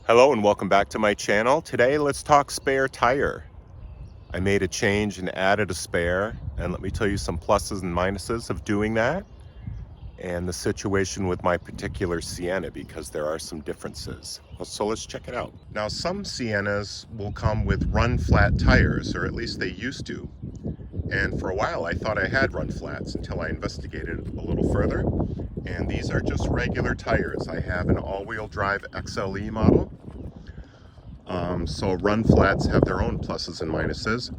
Hello and welcome back to my channel. Today let's talk spare tire. I made a change and added a spare, and let me tell you some pluses and minuses of doing that and the situation with my particular Sienna, because there are some differences. So let's check it out. Now, some Siennas will come with run flat tires, or at least they used to. And for a while I thought I had run flats until I investigated a little further. And these are just regular tires. I have an all-wheel drive XLE model. So run flats have their own pluses and minuses,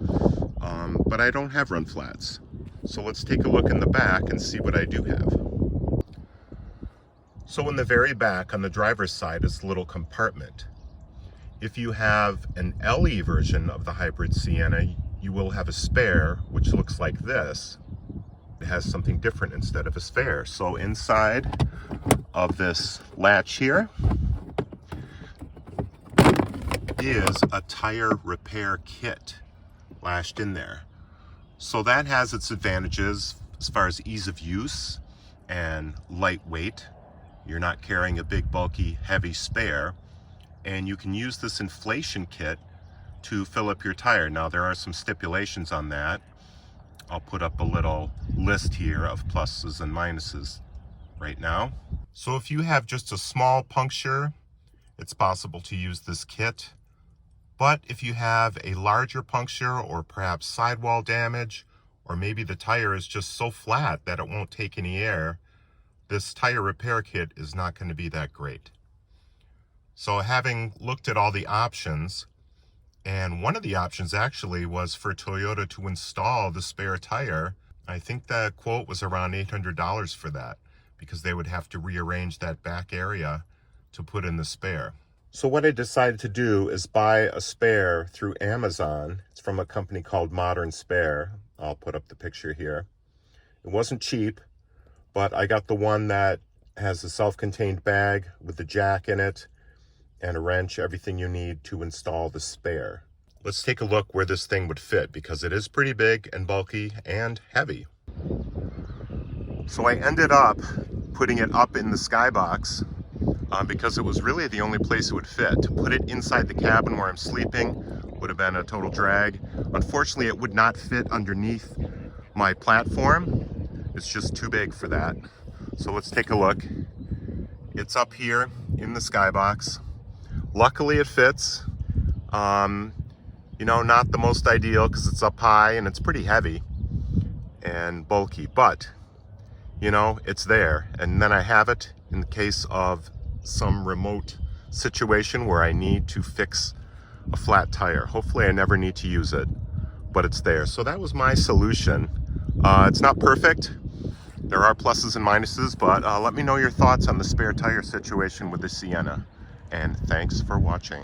but I don't have run flats. So let's take a look in the back and see what I do have. So in the very back on the driver's side is a little compartment. If you have an LE version of the hybrid Sienna, you will have a spare, which looks like this. It has something different instead of a spare. So inside of this latch here is a tire repair kit lashed in there. So that has its advantages as far as ease of use and lightweight. You're not carrying a big, bulky, heavy spare, and you can use this inflation kit to fill up your tire. Now, there are some stipulations on that. I'll put up a little list here of pluses and minuses right now. So if you have just a small puncture, it's possible to use this kit. But if you have a larger puncture or perhaps sidewall damage, or maybe the tire is just so flat that it won't take any air, this tire repair kit is not going to be that great. So having looked at all the options, and one of the options actually was for Toyota to install the spare tire, I think the quote was around $800 for that, because they would have to rearrange that back area to put in the spare. So what I decided to do is buy a spare through Amazon. It's from a company called Modern Spare. I'll put up the picture here. It wasn't cheap, but I got the one that has a self-contained bag with the jack in it and a wrench, everything you need to install the spare. Let's take a look where this thing would fit, because it is pretty big and bulky and heavy. So I ended up putting it up in the skybox because it was really the only place it would fit. To put it inside the cabin where I'm sleeping would have been a total drag. Unfortunately, it would not fit underneath my platform. It's just too big for that. So let's take a look. It's up here in the skybox. Luckily it fits. You know, not the most ideal because it's up high and it's pretty heavy and bulky, but you know, it's there. And then I have it in the case of some remote situation where I need to fix a flat tire. Hopefully I never need to use it, but it's there. So that was my solution. It's not perfect. There are pluses and minuses, but let me know your thoughts on the spare tire situation with the Sienna. And thanks for watching.